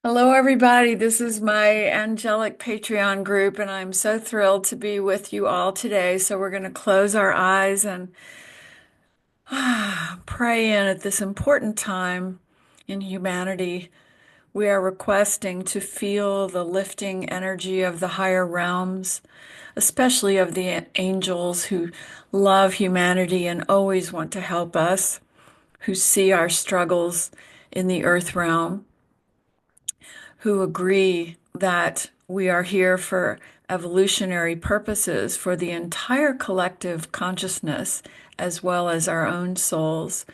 Hello, everybody. This is my Angelic Patreon group, and I'm so thrilled to be with you all today. So, we're going to close our eyes and pray in at this important time in humanity. We are requesting to feel the lifting energy of the higher realms, especially of the angels who love humanity and always want to help us, who see our struggles in the earth realm, who agree that we are here for evolutionary purposes for the entire collective consciousness as well as our own souls.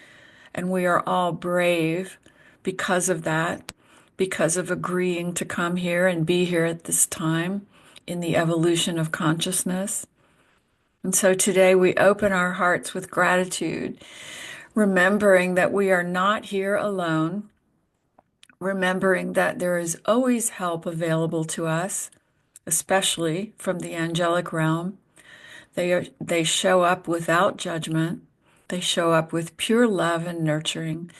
And we are all brave because of that, because of agreeing to come here and be here at this time in the evolution of consciousness. And so today we open our hearts with gratitude, remembering that we are not here alone, remembering that there is always help available to us, especially from the angelic realm. They show up without judgment. They show up with pure love and nurturing.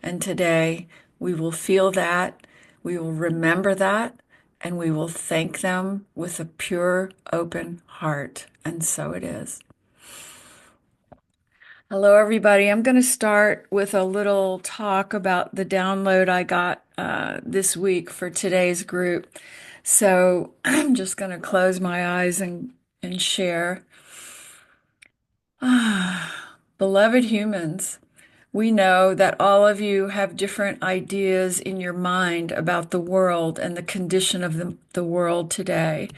And today we will feel that, we will remember that, and we will thank them with a pure, open heart. And so it is. Hello, everybody. I'm going to start with a little talk about the download I got this week for today's group. So I'm just going to close my eyes and share. Beloved humans, we know that all of you have different ideas in your mind about the world and the condition of the world today.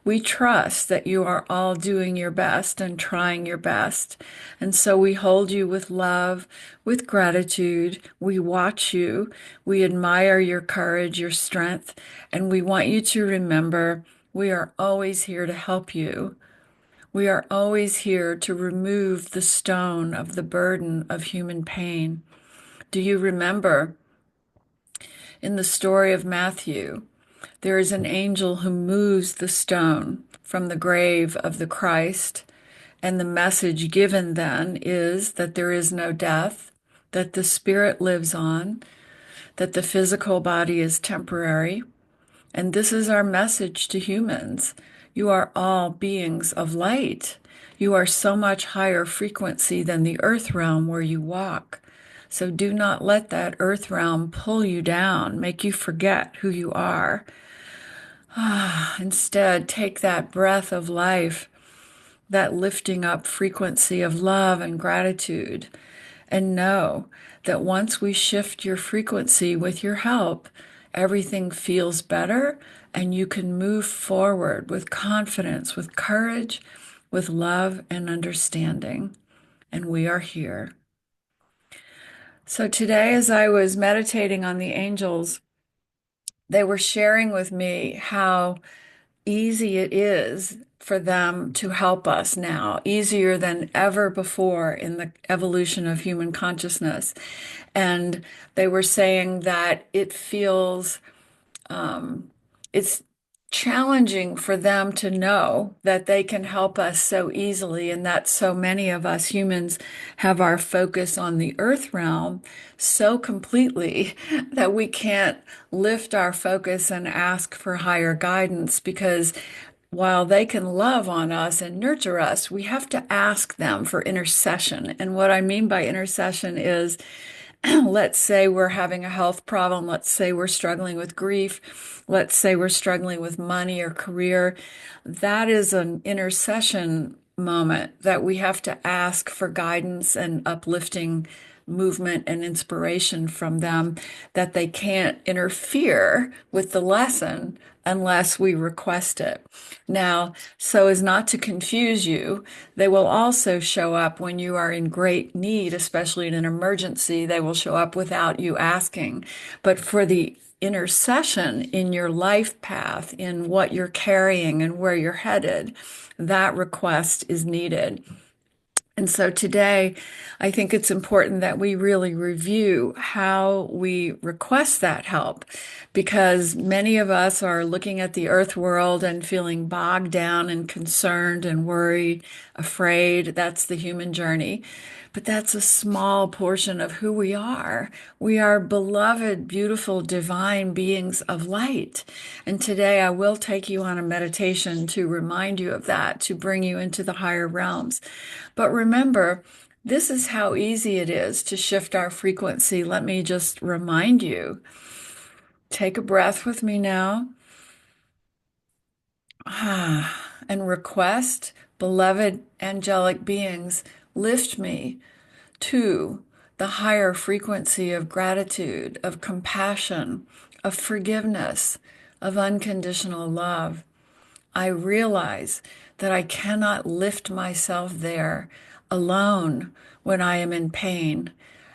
We trust that you are all doing your best and trying your best. And so we hold you with love, with gratitude. We watch you. We admire your courage, your strength, and we want you to remember we are always here to help you. We are always here to remove the stone of the burden of human pain. Do you remember in the story of Matthew, there is an angel who moves the stone from the grave of the Christ, and the message given then is that there is no death, that the spirit lives on, that the physical body is temporary. And this is our message to humans. You are all beings of light. You are so much higher frequency than the earth realm where you walk. So do not let that earth realm pull you down, make you forget who you are. Instead, take that breath of life, that lifting up frequency of love and gratitude, and know that once we shift your frequency with your help, everything feels better and you can move forward with confidence, with courage, with love and understanding. And we are here. So today, as I was meditating on the angels, they were sharing with me how easy it is for them to help us now, easier than ever before in the evolution of human consciousness. And they were saying that it's challenging for them to know that they can help us so easily, and that so many of us humans have our focus on the earth realm so completely that we can't lift our focus and ask for higher guidance because while they can love on us and nurture us, we have to ask them for intercession. And what I mean by intercession is let's say we're having a health problem. Let's say we're struggling with grief. Let's say we're struggling with money or career. That is an intercession moment that we have to ask for guidance and uplifting movement and inspiration from them, that they can't interfere with the lesson unless we request it. Now, so as not to confuse you, they will also show up when you are in great need, especially in an emergency. They will show up without you asking. But for the intercession in your life path, in what you're carrying and where you're headed, that request is needed. And so today, I think it's important that we really review how we request that help, because many of us are looking at the earth world and feeling bogged down and concerned and worried, afraid. That's the human journey. But that's a small portion of who we are. We are beloved, beautiful, divine beings of light. And today I will take you on a meditation to remind you of that, to bring you into the higher realms. But remember, this is how easy it is to shift our frequency. Let me just remind you. Take a breath with me now. And request, beloved angelic beings, lift me to the higher frequency of gratitude, of compassion, of forgiveness, of unconditional love. I realize that I cannot lift myself there alone when I am in pain,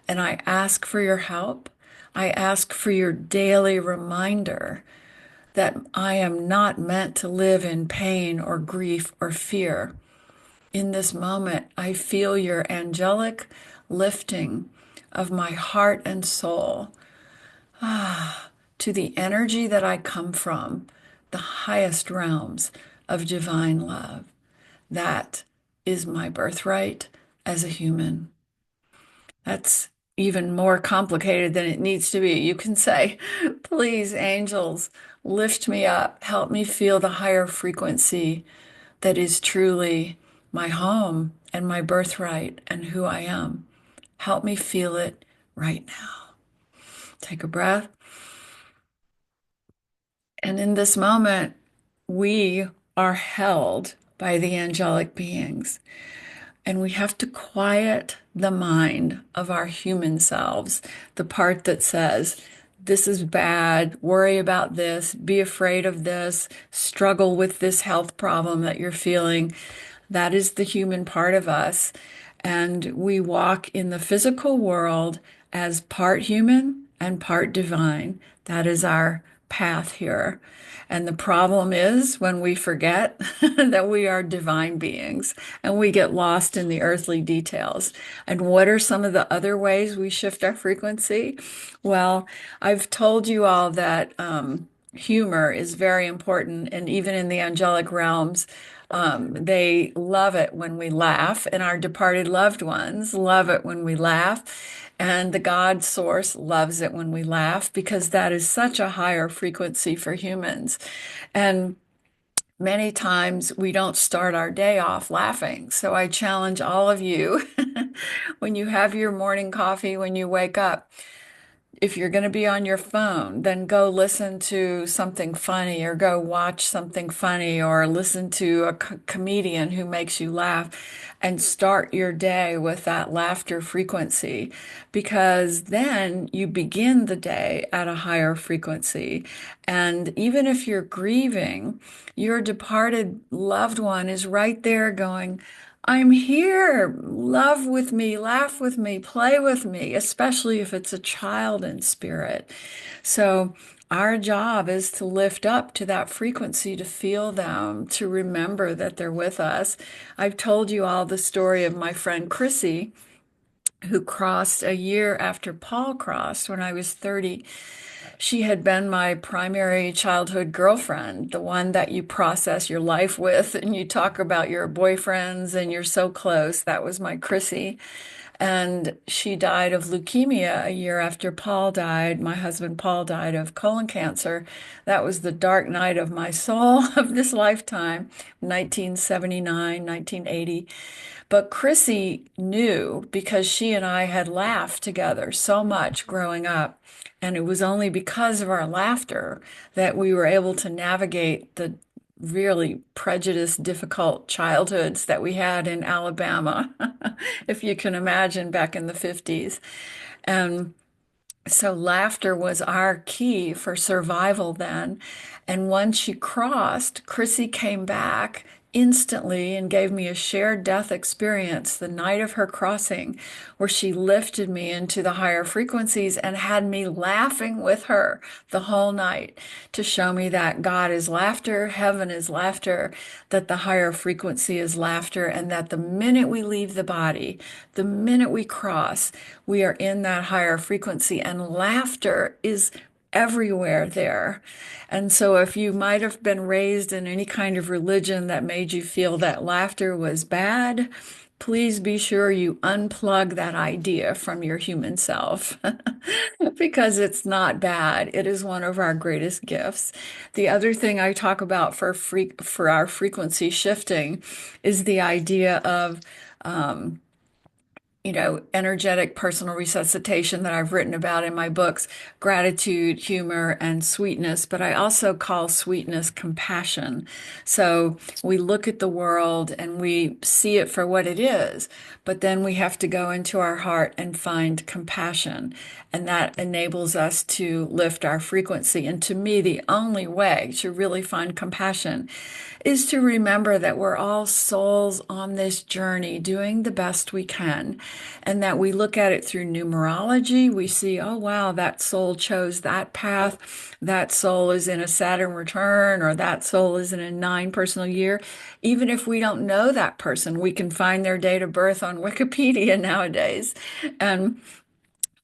and I ask for your help. I ask for your daily reminder that I am not meant to live in pain or grief or fear. In this moment, I feel your angelic lifting of my heart and soul to the energy that I come from, the highest realms of divine love. That is my birthright as a human. That's even more complicated than it needs to be. You can say, please, angels, lift me up, help me feel the higher frequency that is truly my home and my birthright and who I am. Help me feel it right now. Take a breath. And in this moment, we are held by the angelic beings. And we have to quiet the mind of our human selves, the part that says, this is bad, worry about this, be afraid of this, struggle with this health problem that you're feeling. That is the human part of us. And we walk in the physical world as part human and part divine. That is our path here. And the problem is when we forget that we are divine beings and we get lost in the earthly details. And what are some of the other ways we shift our frequency? Well, I've told you all that humor is very important. And even in the angelic realms, they love it when we laugh, and our departed loved ones love it when we laugh. And the God source loves it when we laugh because that is such a higher frequency for humans. And many times we don't start our day off laughing. So I challenge all of you when you have your morning coffee, when you wake up, if you're going to be on your phone, then go listen to something funny or go watch something funny or listen to a comedian who makes you laugh and start your day with that laughter frequency because then you begin the day at a higher frequency. And even if you're grieving, your departed loved one is right there going, I'm here. Love with me, laugh with me, play with me, especially if it's a child in spirit. So, our job is to lift up to that frequency, to feel them, to remember that they're with us. I've told you all the story of my friend Chrissy, who crossed a year after Paul crossed when I was 30. She had been my primary childhood girlfriend, the one that you process your life with and you talk about your boyfriends and you're so close. That was my Chrissy. And she died of leukemia a year after Paul died. My husband Paul died of colon cancer. That was the dark night of my soul of this lifetime, 1979, 1980. But Chrissy knew because she and I had laughed together so much growing up. And it was only because of our laughter that we were able to navigate the really prejudiced, difficult childhoods that we had in Alabama, if you can imagine back in the 50s. And so laughter was our key for survival then. And once she crossed, Chrissy came back instantly and gave me a shared death experience the night of her crossing, where she lifted me into the higher frequencies and had me laughing with her the whole night to show me that God is laughter, heaven is laughter, that the higher frequency is laughter, and that the minute we leave the body, the minute we cross, we are in that higher frequency, and laughter is everywhere there. And so if you might have been raised in any kind of religion that made you feel that laughter was bad, please be sure you unplug that idea from your human self because it's not bad. It is one of our greatest gifts. The other thing I talk about for our frequency shifting is the idea of um, energetic personal resuscitation that I've written about in my books, gratitude, humor, and sweetness. But I also call sweetness compassion. So we look at the world and we see it for what it is, but then we have to go into our heart and find compassion. And that enables us to lift our frequency. And to me, the only way to really find compassion is to remember that we're all souls on this journey doing the best we can, and that we look at it through numerology. We see, oh, wow, that soul chose that path. That soul is in a Saturn return, or that soul is in a nine personal year. Even if we don't know that person, we can find their date of birth on Wikipedia nowadays. And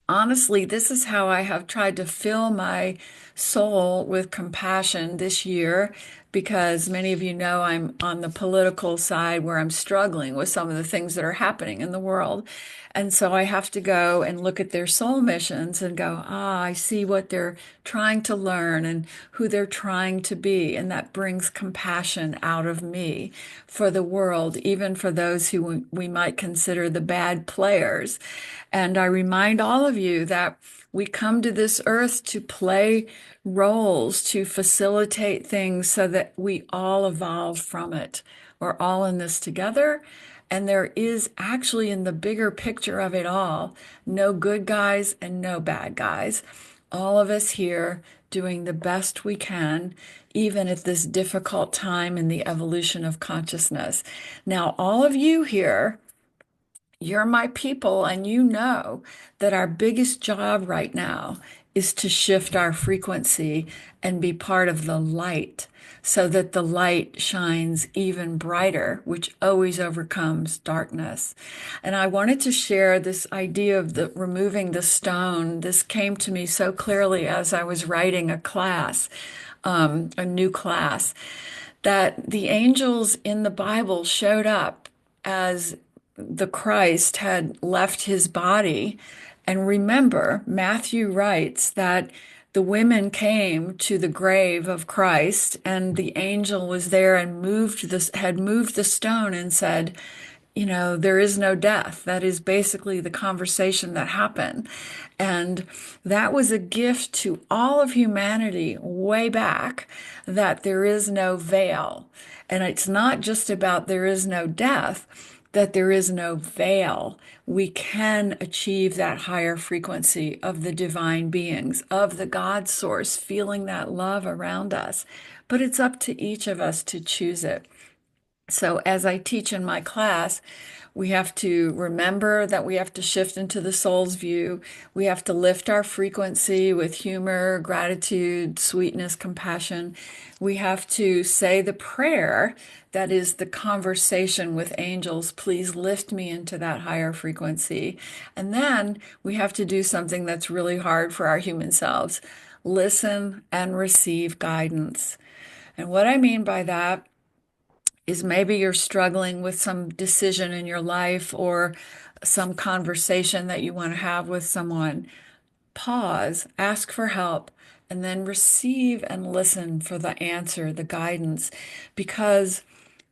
honestly, this is how I have tried to fill my soul with compassion this year, because many of you know I'm on the political side where I'm struggling with some of the things that are happening in the world. And so I have to go and look at their soul missions and go, ah, I see what they're trying to learn and who they're trying to be. And that brings compassion out of me for the world, even for those who we might consider the bad players. And I remind all of you that we come to this earth to play roles, to facilitate things so that we all evolve from it. We're all in this together. And there is actually, in the bigger picture of it all, no good guys and no bad guys. All of us here doing the best we can, even at this difficult time in the evolution of consciousness. Now, all of you here, you're my people, and you know that our biggest job right now is to shift our frequency and be part of the light so that the light shines even brighter, which always overcomes darkness. And I wanted to share this idea of the removing the stone. This came to me so clearly as I was writing a new class, that the angels in the Bible showed up as the Christ had left his body. And remember, Matthew writes that the women came to the grave of Christ, and the angel was there and had moved the stone and said, there is no death. That is basically the conversation that happened. And that was a gift to all of humanity way back, that there is no veil. And it's not just about there is no death, that there is no veil. We can achieve that higher frequency of the divine beings, of the God source, feeling that love around us. But it's up to each of us to choose it. So, as I teach in my class, we have to remember that we have to shift into the soul's view. We have to lift our frequency with humor, gratitude, sweetness, compassion. We have to say the prayer that is the conversation with angels. Please lift me into that higher frequency. And then we have to do something that's really hard for our human selves: listen and receive guidance. And what I mean by that is maybe you're struggling with some decision in your life or some conversation that you want to have with someone. Pause, ask for help, and then receive and listen for the answer, the guidance. Because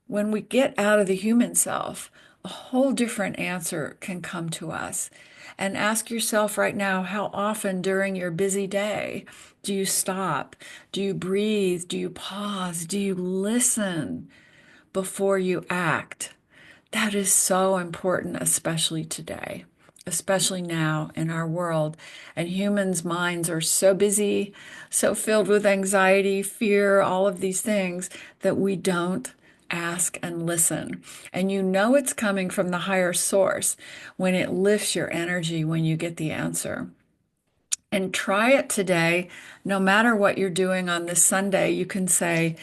when we get out of the human self, a whole different answer can come to us. And ask yourself right now, how often during your busy day do you stop? Do you breathe? Do you pause? Do you listen before you act? That is so important, especially today, especially now in our world. And humans' minds are so busy, so filled with anxiety, fear, all of these things, that we don't ask and listen. And you know it's coming from the higher source when it lifts your energy when you get the answer. And try it today. No matter what you're doing on this Sunday, you can say,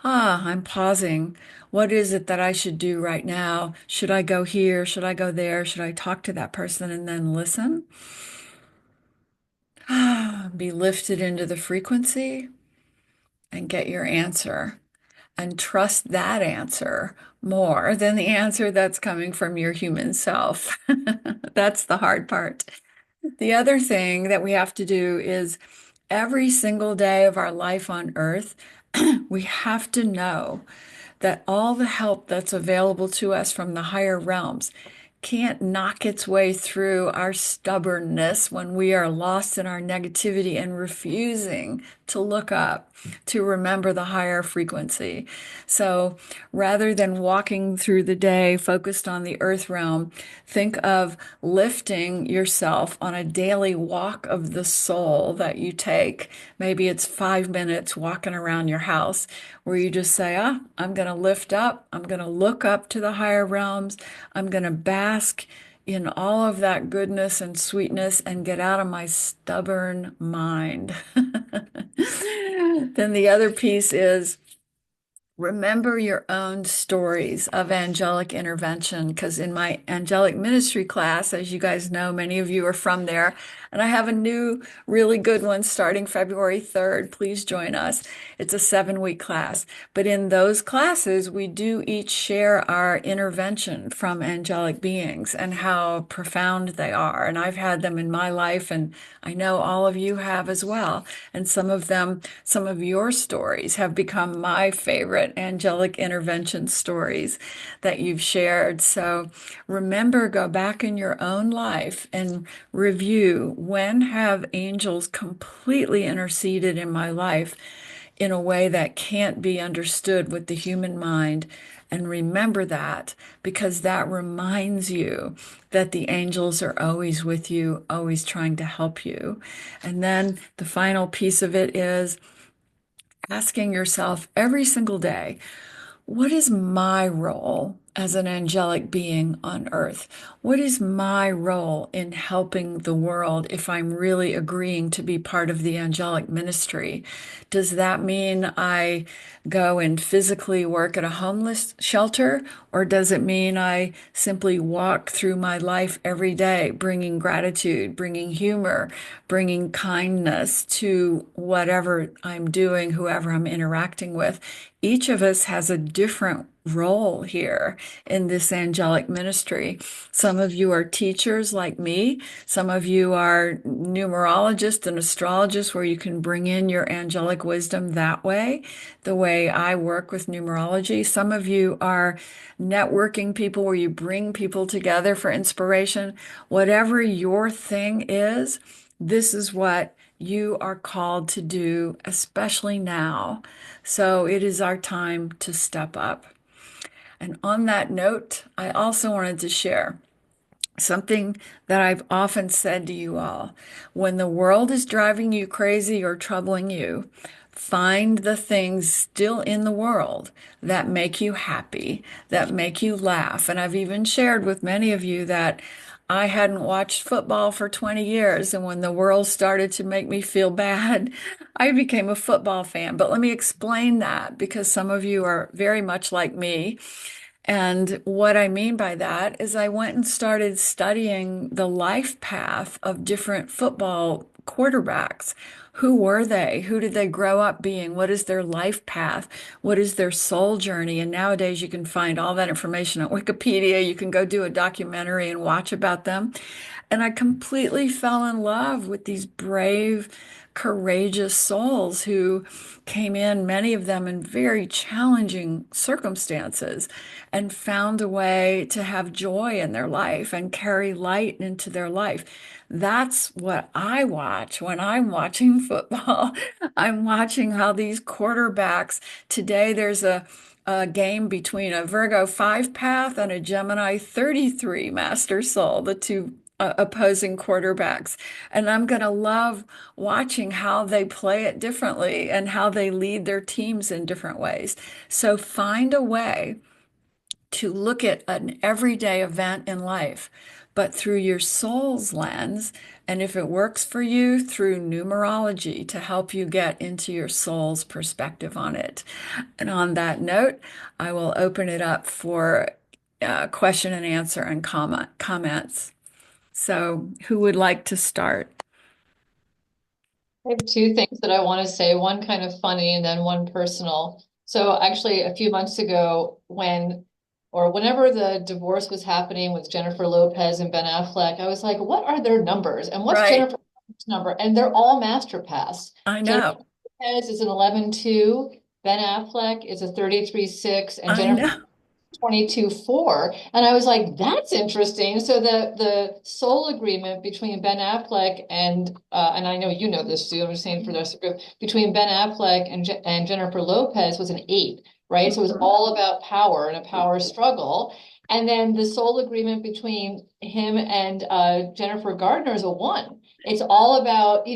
I'm pausing. What is it that I should do right now? Should I go here? Should I go there? Should I talk to that person and then listen? Be lifted into the frequency and get your answer. and trust that answer more than the answer that's coming from your human self. That's the hard part. The other thing that we have to do is every single day of our life on earth, we have to know that all the help that's available to us from the higher realms can't knock its way through our stubbornness when we are lost in our negativity and refusing to look up, to remember the higher frequency. So rather than walking through the day focused on the earth realm, think of lifting yourself on a daily walk of the soul that you take. Maybe it's 5 minutes walking around your house where you just say, ah, I'm going to lift up, I'm going to look up to the higher realms, I'm going to bask in all of that goodness and sweetness and get out of my stubborn mind. Then the other piece is remember your own stories of angelic intervention, because in my angelic ministry class, as you guys know, many of you are from there, and I have a new, really good one starting February 3rd. Please join us. It's a 7-week class. But in those classes, we do each share our intervention from angelic beings and how profound they are. And I've had them in my life, and I know all of you have as well. And some of them, some of your stories have become my favorite angelic intervention stories that you've shared. So remember, go back in your own life and review, when have angels completely interceded in my life in a way that can't be understood with the human mind? And remember that, because that reminds you that the angels are always with you, always trying to help you. And then the final piece of it is asking yourself every single day, what is my role as an angelic being on earth? What is my role in helping the world if I'm really agreeing to be part of the angelic ministry? Does that mean I go and physically work at a homeless shelter? Or does it mean I simply walk through my life every day, bringing gratitude, bringing humor, bringing kindness to whatever I'm doing, whoever I'm interacting with? Each of us has a different role here in this angelic ministry. Some of you are teachers like me. Some of you are numerologists and astrologists where you can bring in your angelic wisdom that way, the way I work with numerology. Some of you are networking people where you bring people together for inspiration. Whatever your thing is, this is what you are called to do, especially now. So it is our time to step up. And on that note, I also wanted to share something that I've often said to you all. When the world is driving you crazy or troubling you, find the things still in the world that make you happy, that make you laugh. And I've even shared with many of you that I hadn't watched football for 20 years. And when the world started to make me feel bad, I became a football fan. But let me explain that, because some of you are very much like me. And what I mean by that is I went and started studying the life path of different football quarterbacks. Who were they? Who did they grow up being? What is their life path? What is their soul journey? And nowadays you can find all that information on Wikipedia. You can go do a documentary and watch about them. And I completely fell in love with these brave, courageous souls who came in, many of them in very challenging circumstances, and found a way to have joy in their life and carry light into their life. That's what I watch when I'm watching football. I'm watching how these quarterbacks, today there's a game between a Virgo 5 path and a Gemini 33 master soul, the two opposing quarterbacks. And I'm going to love watching how they play it differently and how they lead their teams in different ways. So find a way to look at an everyday event in life, but through your soul's lens. And if it works for you, through numerology to help you get into your soul's perspective on it. And on that note, I will open it up for question and answer and comments. So, who would like to start? I have two things that I want to say, one kind of funny and then one personal. So actually, a few months ago, or whenever the divorce was happening with Jennifer Lopez and Ben Affleck, I was like, what are their numbers? And what's Right. Jennifer Lopez's number? And they're all master pass. I Jennifer know. Lopez is an 11.2, Ben Affleck is a 33.6, and I Jennifer know. 22.4. And I was like, that's interesting. So the soul agreement between Ben Affleck and I know you know this too, I'm just saying for the rest of the group, between Ben Affleck and Jennifer Lopez was an 8, right? So it was all about power and a power struggle. And then the soul agreement between him and Jennifer Gardner is a 1. It's all about,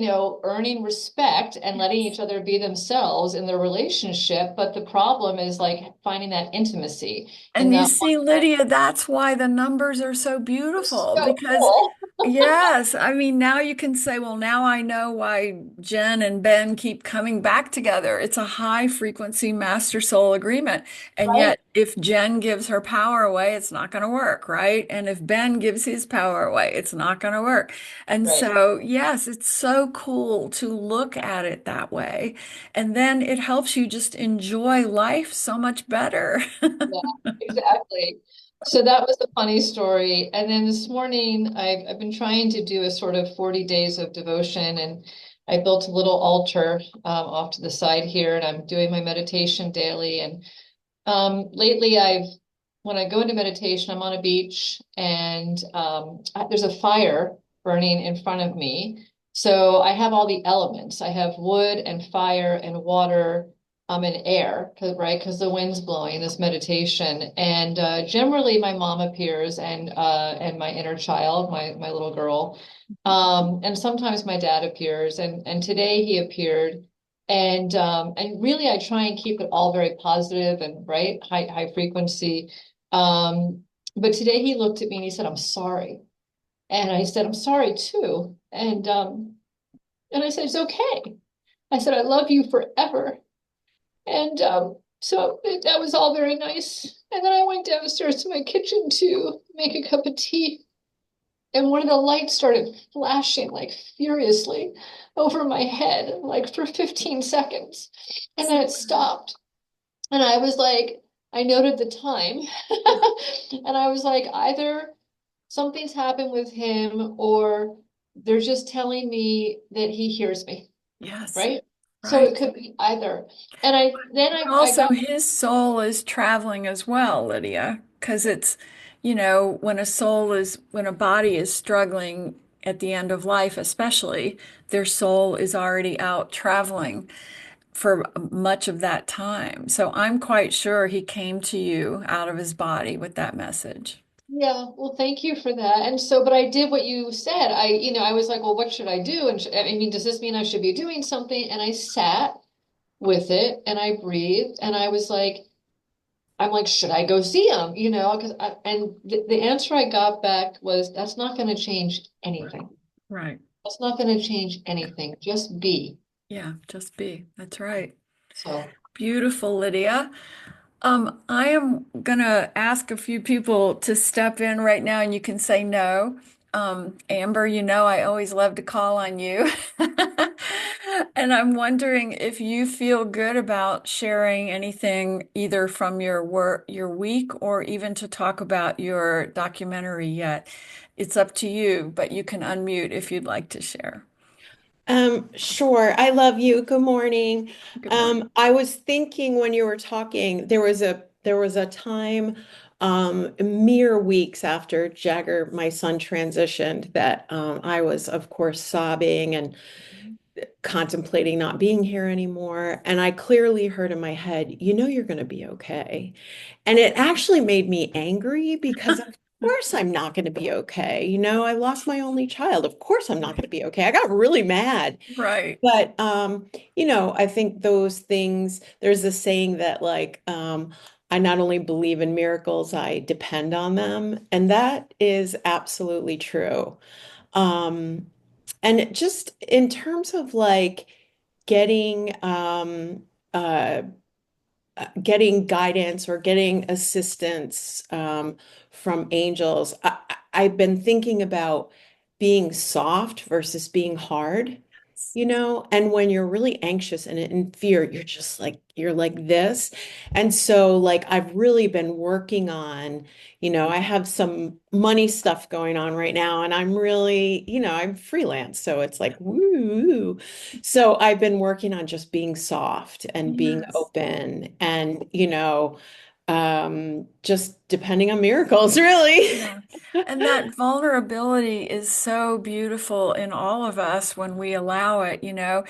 earning respect and letting each other be themselves in their relationship. But the problem is like finding that intimacy in And you that see, Lydia, that's why the numbers are so beautiful so because, cool. yes, I mean, now you can say, well, now I know why Jen and Ben keep coming back together. It's a high frequency master soul agreement. And Right, yet, if Jen gives her power away, it's not going to work, right? And if Ben gives his power away, it's not going to work. And right. so, yes, it's so cool to look at it that way. And then it helps you just enjoy life so much better. Yeah, exactly. So that was a funny story. And then this morning, I've been trying to do a sort of 40 days of devotion, and I built a little altar off to the side here, and I'm doing my meditation daily. And lately, when I go into meditation, I'm on a beach and there's a fire burning in front of me. So I have all the elements. I have wood and fire and water, and air, right? Because the wind's blowing this meditation. And generally, my mom appears and my inner child, my little girl. And sometimes my dad appears, and today he appeared. And really, I try and keep it all very positive and right, high frequency. But today he looked at me and he said, "I'm sorry." And I said, "I'm sorry too." And I said, "It's okay." I said, "I love you forever." And that was all very nice. And then I went downstairs to my kitchen to make a cup of tea. And one of the lights started flashing like furiously over my head, like for 15 seconds. And then it stopped. And I was like, I noted the time. And I was like, either something's happened with him or they're just telling me that he hears me, Yes, right? So right. it could be either. And I Also, got, his soul is traveling as well, Lydia, because it's, when a body is struggling at the end of life, especially, their soul is already out traveling for much of that time. So I'm quite sure he came to you out of his body with that message. yeah, well, thank you for that. And so, but I did what you said. I was like, well, what should I do? And I mean, does this mean I should be doing something? And I sat with it and I breathed and I was like, I'm like, should I go see him? And the answer I got back was, that's not going to change Right. anything. Right. That's not going to change anything. Just be. Yeah, just be. That's right. So, Beautiful, Lydia. I am gonna ask a few people to step in right now, and you can say no. Amber, I always love to call on you. And I'm wondering if you feel good about sharing anything either from your work, your week, or even to talk about your documentary yet. It's up to you, but you can unmute if you'd like to share. Sure. I love you. Good morning. Good morning. I was thinking when you were talking, there was a time mere weeks after Jagger, my son, transitioned that I was, of course, sobbing and contemplating not being here anymore. And I clearly heard in my head, you're going to be okay. And it actually made me angry because of course I'm not going to be okay. I lost my only child. Of course I'm not going to be okay. I got really mad. Right. But I think those things, there's a saying that like I not only believe in miracles, I depend on them. And that is absolutely true. Um, and just in terms of like getting uh getting guidance or getting assistance from angels, I've been thinking about being soft versus being hard. And when you're really anxious and in fear, you're like this. And so like I've really been working on, I have some money stuff going on right now and I'm really, I'm freelance, so it's like woo. So I've been working on just being soft and being Yes. open and, just depending on miracles, really. Yeah. And that vulnerability is so beautiful in all of us when we allow it, you know.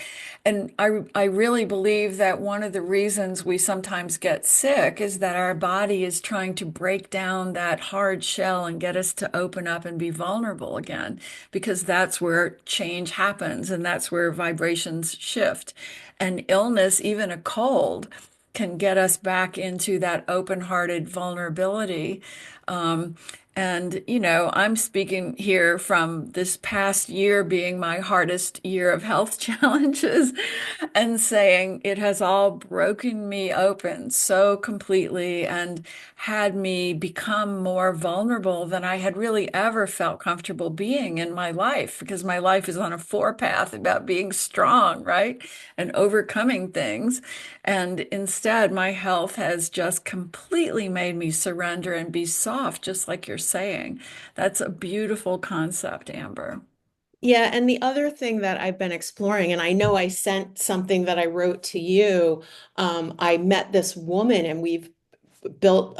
And I really believe that one of the reasons we sometimes get sick is that our body is trying to break down that hard shell and get us to open up and be vulnerable again, because that's where change happens and that's where vibrations shift. And illness, even a cold, can get us back into that open-hearted vulnerability. Um, and, I'm speaking here from this past year being my hardest year of health challenges and saying it has all broken me open so completely and had me become more vulnerable than I had really ever felt comfortable being in my life, because my life is on a four path about being strong, right? And overcoming things. And instead, my health has just completely made me surrender and be soft, just like you're saying. That's a beautiful concept, Amber. Yeah, and the other thing that I've been exploring, and I know I sent something that I wrote to you. I met this woman and we've built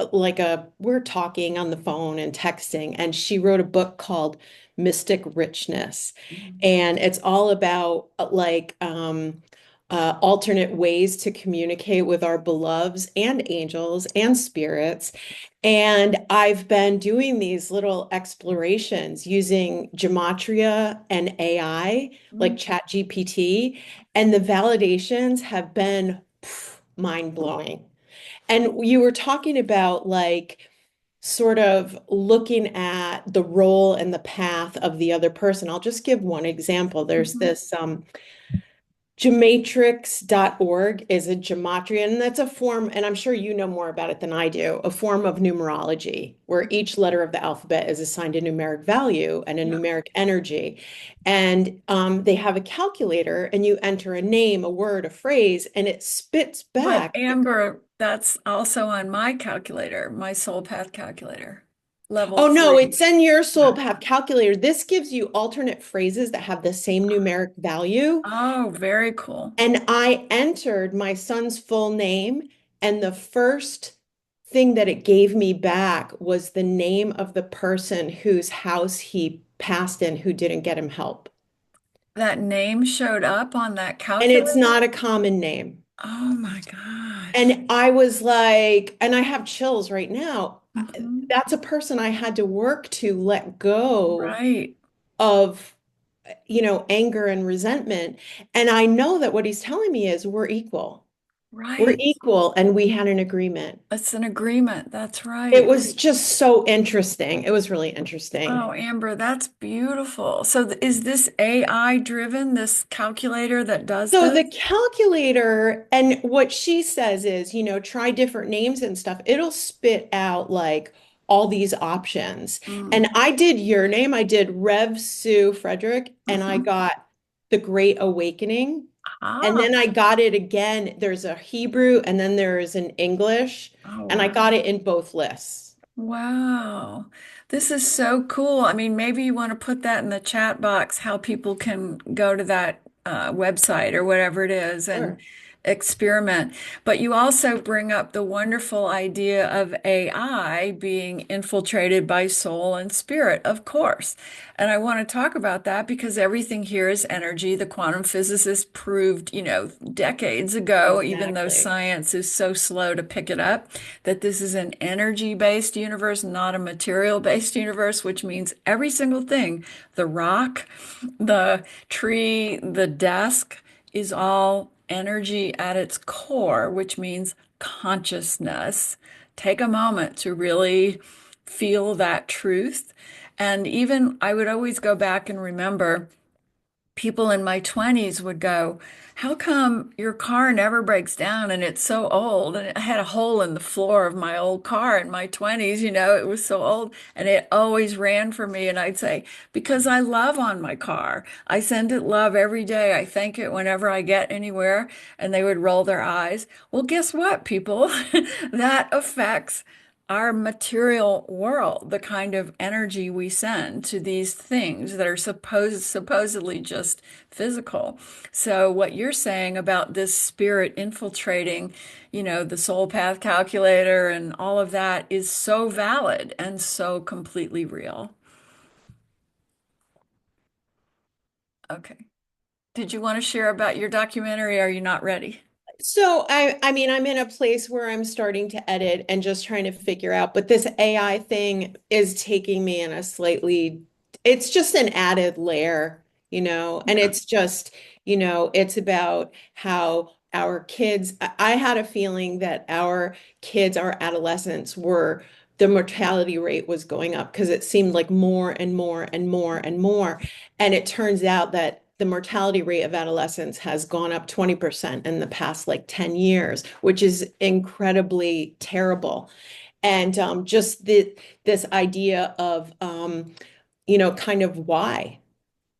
we're talking on the phone and texting, and she wrote a book called Mystic Richness. Mhm. And it's all about alternate ways to communicate with our beloveds and angels and spirits. And I've been doing these little explorations using gematria and AI, like Mhm. ChatGPT, and the validations have been mind-blowing. And you were talking about like sort of looking at the role and the path of the other person. I'll just give one example. There's Mhm. this Gematrix.org is a gematria, and that's a form, and I'm sure you know more about it than I do, a form of numerology where each letter of the alphabet is assigned a numeric value and a Yeah. numeric energy. And they have a calculator, and you enter a name, a word, a phrase, and it spits But back. Amber, that's also on my calculator, my soul path calculator, level Oh no, 3. it's in your soul Yeah. path calculator. This gives you alternate phrases that have the same numeric value. Oh, very cool. And I entered my son's full name, and the first thing that it gave me back was the name of the person whose house he passed in who didn't get him help. That name showed up on that And it's calculator? not a common name. Oh my gosh. And I was like, and I have chills right now. Mhm. That's a person I had to work to let go Right, of, anger and resentment. And I know that what he's telling me is we're equal. We're right. equal, and we had an agreement. It's an agreement. That's It right. was just so interesting. It was really interesting. Oh, Amber, that's beautiful. So is this AI driven, this calculator that does So this? the calculator, and what she says is, try different names and stuff. It'll spit out like all these options. Mm. And I did your name. I did Rev Sue Frederick, and I Mhm. got the Great Awakening. And Ah, then I got it again. There's a Hebrew and then there's an English, oh, and I wow. got it in both lists. Wow. This is so cool. I mean, maybe you want to put that in the chat box, how people can go to that website or whatever it is and Sure. experiment. But you also bring up the wonderful idea of AI being infiltrated by soul and spirit, of course. And I want to talk about that because everything here is energy. The quantum physicists proved, decades ago, even though Exactly. science is so slow to pick it up, that this is an energy-based universe, not a material-based universe, which means every single thing, the rock, the tree, the desk, is all energy at its core, which means consciousness. Take a moment to really feel that truth. And even I would always go back and remember people in my 20s would go, "How come your car never breaks down and it's so old?" And I had a hole in the floor of my old car in my 20s, it was so old and it always ran for me. And I'd say, "Because I love on my car. I send it love every day. I thank it whenever I get anywhere." And they would roll their eyes. Well, guess what, people? That affects our material world, the kind of energy we send to these things that are supposedly just physical. So what you're saying about this spirit infiltrating, the soul path calculator and all of that is so valid and so completely real. Okay. Did you want to share about your documentary? Are you not ready? So I mean, I'm in a place where I'm starting to edit and just trying to figure out, but this AI thing is taking me in a slightly, it's just an added layer, and Yeah. it's just, it's about how our kids, I had a feeling that our kids, our adolescents the mortality rate was going up because it seemed like more and more and more and more. And it turns out that the mortality rate of adolescents has gone up 20% in the past like 10 years, which is incredibly terrible. And just this idea of, kind of why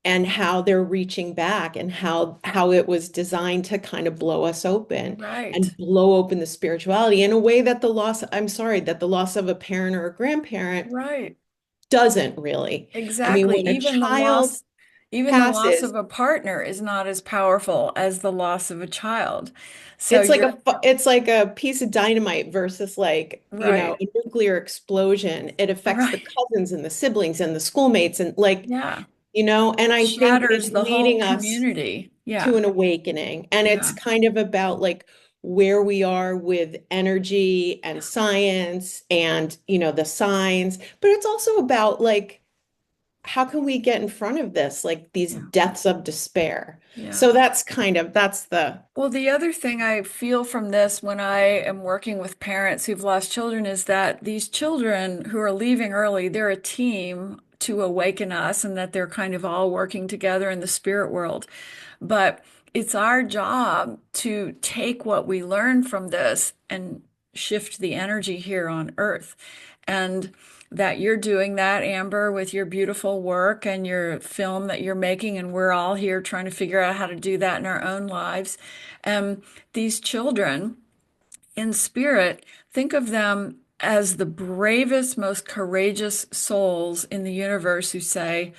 and how they're reaching back and how it was designed to kind of blow us open Right. and blow open the spirituality in a way that I'm sorry, that the loss of a parent or a grandparent Right. doesn't really. I mean, Exactly. when a child Even the loss passes, of a partner is not as powerful as the loss of a child. So you're it's like a piece of dynamite versus like, right. a nuclear explosion. It affects the Right. cousins and the siblings and the schoolmates and like, Yeah. and I think Shatters it's the whole leading us community. to Yeah. an awakening. And it's Yeah. kind of about like where we are with energy and science and, the signs, but it's also about like how can we get in front of this, like these Yeah. deaths of despair? Yeah. So that's the Well, the other thing I feel from this when I am working with parents who've lost children is that these children who are leaving early, they're a team to awaken us and that they're kind of all working together in the spirit world. But it's our job to take what we learn from this and shift the energy here on Earth. And that you're doing that, Amber, with your beautiful work and your film that you're making. And we're all here trying to figure out how to do that in our own lives. And these children in spirit, think of them as the bravest, most courageous souls in the universe who say,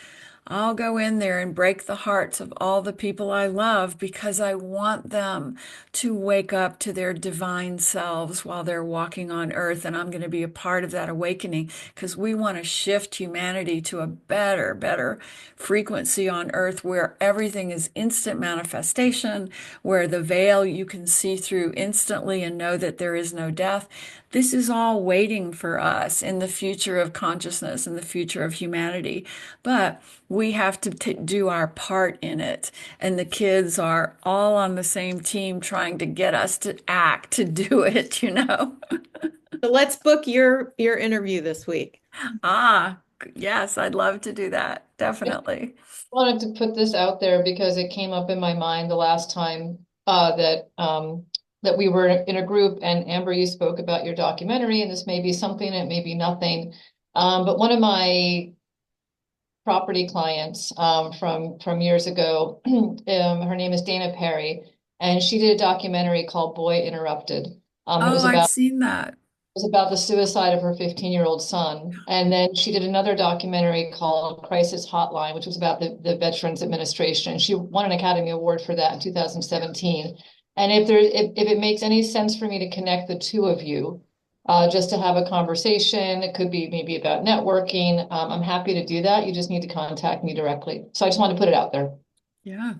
"I'll go in there and break the hearts of all the people I love because I want them to wake up to their divine selves while they're walking on earth. And I'm going to be a part of that awakening because we want to shift humanity to a better frequency on earth where everything is instant manifestation, where the veil you can see through instantly and know that there is no death. This is all waiting for us in the future of consciousness and the future of humanity. But we have to do our part in it. And the kids are all on the same team trying to get us to act, to do it. So let's book your interview this week. Ah, yes, I'd love to do that. Definitely. Wanted to put this out there because it came up in my mind the last time that we were in a group, and Amber, you spoke about your documentary, and this may be something, it may be nothing. But one of my property clients from years ago, her name is Dana Perry, and she did a documentary called Boy Interrupted. It Oh, was I've about seen that. was about the suicide of her 15-year-old son. And then she did another documentary called Crisis Hotline, which was about the Veterans Administration. She won an Academy Award for that in 2017. And if it makes any sense for me to connect the two of you, just to have a conversation, it could be maybe about networking. I'm happy to do that. You just need to contact me directly. So I just wanted to put it out there. Yeah.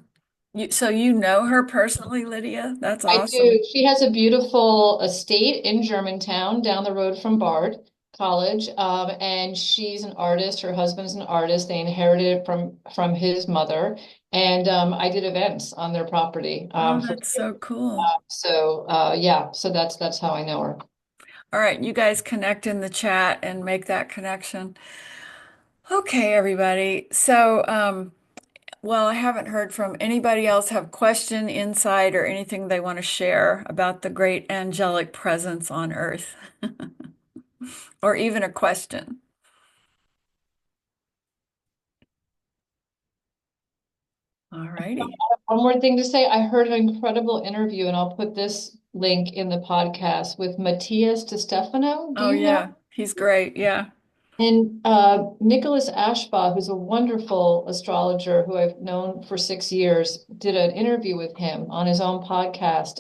So you know her personally, Lydia? That's I awesome. do. She has a beautiful estate in Germantown down the road from Bard College. And she's an artist. Her husband's an artist. They inherited it from his mother. And I did events on their property Oh, for that's so cool. so yeah, so that's how I know her. All right, you guys connect in the chat and make that connection. Okay, everybody. So, Well, I haven't heard from anybody else have question, insight, or anything they want to share about the great angelic presence on Earth, or even a question. All righty. One more thing to say. I heard an incredible interview, and I'll put this link in the podcast with Matthias Stefano. Do Oh you know? yeah, he's great. Yeah. And Nicholas Ashbaugh, who's a wonderful astrologer who I've known for 6 years, did an interview with him on his own podcast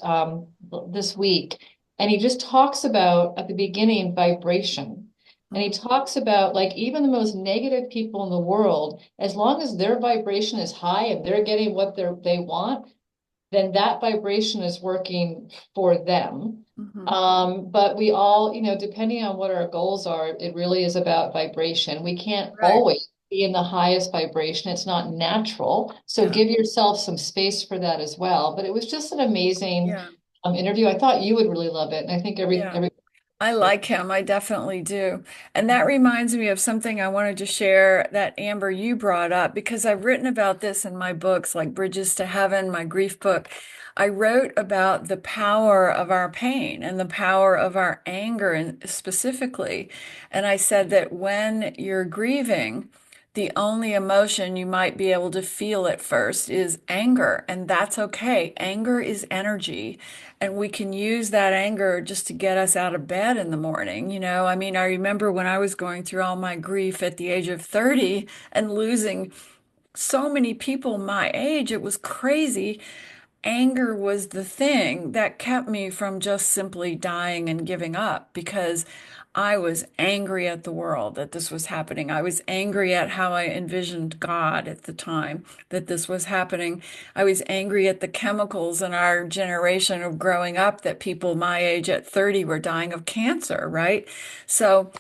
this week. And he just talks about, at the beginning, vibration. And he talks about, like, even the most negative people in the world, as long as their vibration is high and they're getting what they want, then that vibration is working for them. Mm-hmm. But we all, depending on what our goals are, it really is about vibration. We can't Right. always be in the highest vibration. It's not natural. So Yeah. give yourself some space for that as well. But it was just an amazing Yeah. interview. I thought you would really love it. And I think Yeah. every I like him. I definitely do. And that reminds me of something I wanted to share that Amber, you brought up, because I've written about this in my books, like Bridges to Heaven, my grief book. I wrote about the power of our pain and the power of our anger and specifically. And I said that when you're grieving, the only emotion you might be able to feel at first is anger, and that's okay. Anger is energy, and we can use that anger just to get us out of bed in the morning. I mean, I remember when I was going through all my grief at the age of 30 and losing so many people my age, it was crazy. Anger was the thing that kept me from just simply dying and giving up because I was angry at the world that this was happening. I was angry at how I envisioned God at the time that this was happening. I was angry at the chemicals in our generation of growing up that people my age at 30 were dying of cancer, right? So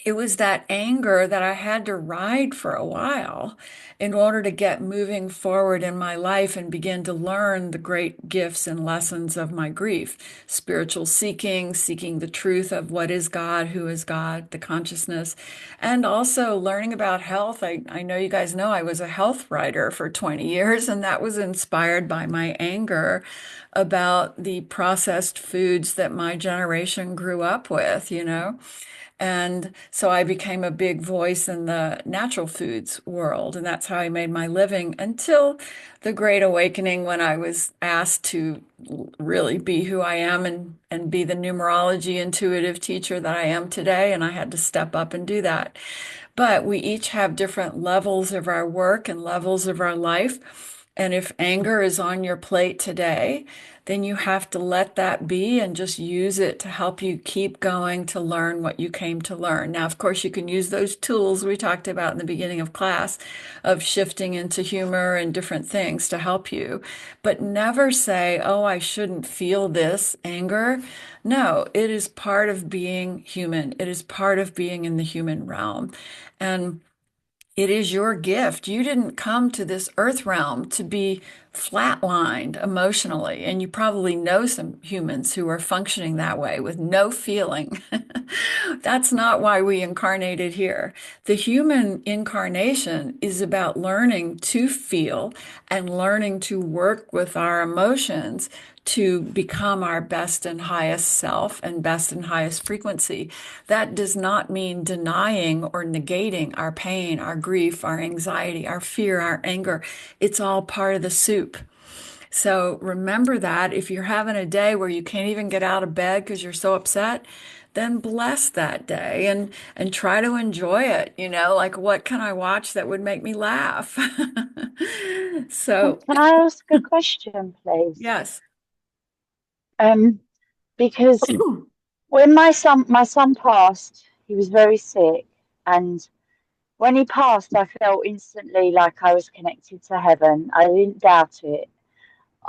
it was that anger that I had to ride for a while in order to get moving forward in my life and begin to learn the great gifts and lessons of my grief. Spiritual seeking, seeking the truth of what is God, who is God, the consciousness, and also learning about health. I know you guys know I was a health writer for 20 years, and that was inspired by my anger about the processed foods that my generation grew up with. And so I became a big voice in the natural foods world. And that's how I made my living until the Great Awakening, when I was asked to really be who I am and be the numerology intuitive teacher that I am today. And I had to step up and do that. But we each have different levels of our work and levels of our life. And if anger is on your plate today, then you have to let that be and just use it to help you keep going to learn what you came to learn. Now, of course, you can use those tools we talked about in the beginning of class of shifting into humor and different things to help you, but never say, oh, I shouldn't feel this anger. No, it is part of being human. It is part of being in the human realm. And it is your gift. You didn't come to this earth realm to be flatlined emotionally. And you probably know some humans who are functioning that way with no feeling. That's not why we incarnated here. The human incarnation is about learning to feel and learning to work with our emotions to become our best and highest self and best and highest frequency. That does not mean denying or negating our pain, our grief, our anxiety, our fear, our anger. It's all part of the soup. So remember that if you're having a day where you can't even get out of bed because you're so upset, then bless that day and try to enjoy it. Like what can I watch that would make me laugh? So, Can I ask a question, please? yes. Um, because when my son passed, he was very sick, and when he passed, I felt instantly like I was connected to heaven. I didn't doubt it.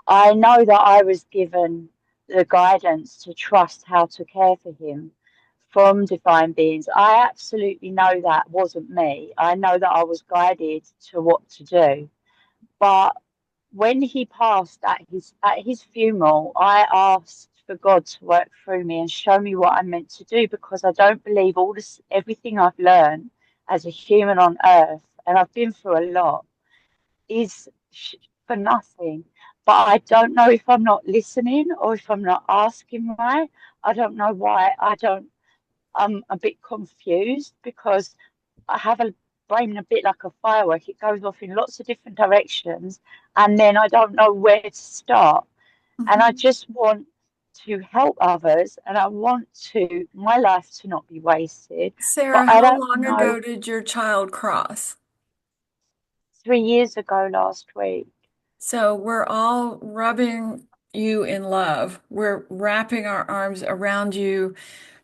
I know that I was given the guidance to trust how to care for him from divine beings. I absolutely know that wasn't me. I know that I was guided to what to do. But when he passed at his funeral, I asked for God to work through me and show me what I'm meant to do, because I don't believe all everything I've learned as a human on earth, and I've been through a lot. is for nothing. But I don't know if I'm not listening or if I'm not asking right. I don't know why. I'm a bit confused because I have a brain a bit like a firework. It goes off in lots of different directions, and then I don't know where to start. And I Mhm. just want to help others, and I want to my life to not be wasted. But Sarah, I how don't long know. ago did your child cross? 3 years ago last week. So we're all rubbing you in love. We're wrapping our arms around you.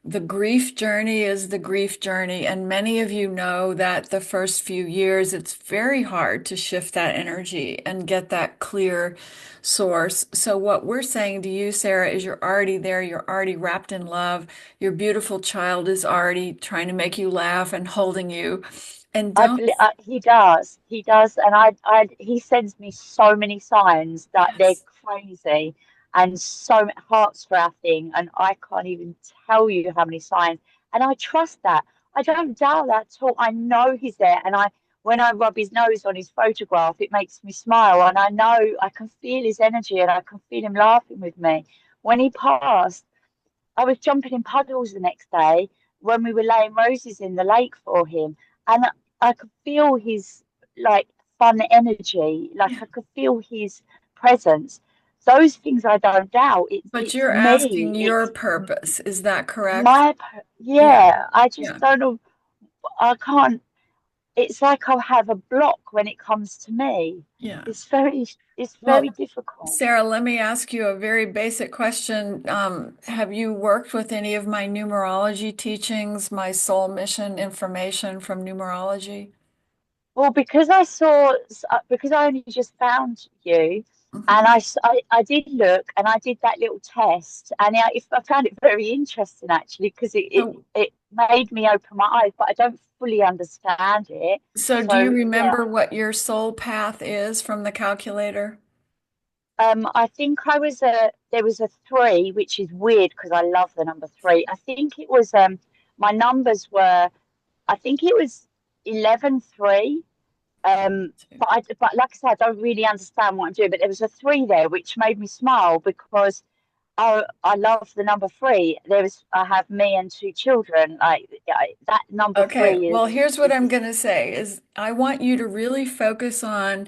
The grief journey is the grief journey, and many of you know that the first few years it's very hard to shift that energy and get that clear source. So, what we're saying to you, Sarah, is you're already there, you're already wrapped in love. Your beautiful child is already trying to make you laugh and holding you. And I don't, believe he does, and he sends me so many signs that they're yes, crazy and so heart scratching, and I can't even tell you how many signs. And I trust that. I don't doubt that at all. I know he's there, and when I rub his nose on his photograph, it makes me smile, and I know I can feel his energy, and I can feel him laughing with me. When he passed, I was jumping in puddles the next day when we were laying roses in the lake for him, and I could feel his like fun energy, like yeah. I could feel his presence. Those things I don't doubt. But It's you're asking me. your It's purpose. Is that correct? my Yeah, yeah. I just yeah, don't know. I can't. It's like I have a block when it comes to me. yeah. It's very Well, difficult. Sarah, let me ask you a very basic question. Have you worked with any of my numerology teachings, my soul mission information from numerology? Well, because I only just found you, and Hmm. I did look and I did that little test, and I found it very interesting actually because So, it made me open my eyes, but I don't fully understand it. so do you So yeah, remember what your soul path is from the calculator? I think there was a three, which is weird because I love the number three. I think it was my numbers were I think it was 11 3. But like I said, I don't really understand what I'm doing. But there was a three there, which made me smile because I love the number three. I have me and two children. That number Okay, three well, here's what is I'm going to say is I want you to really focus on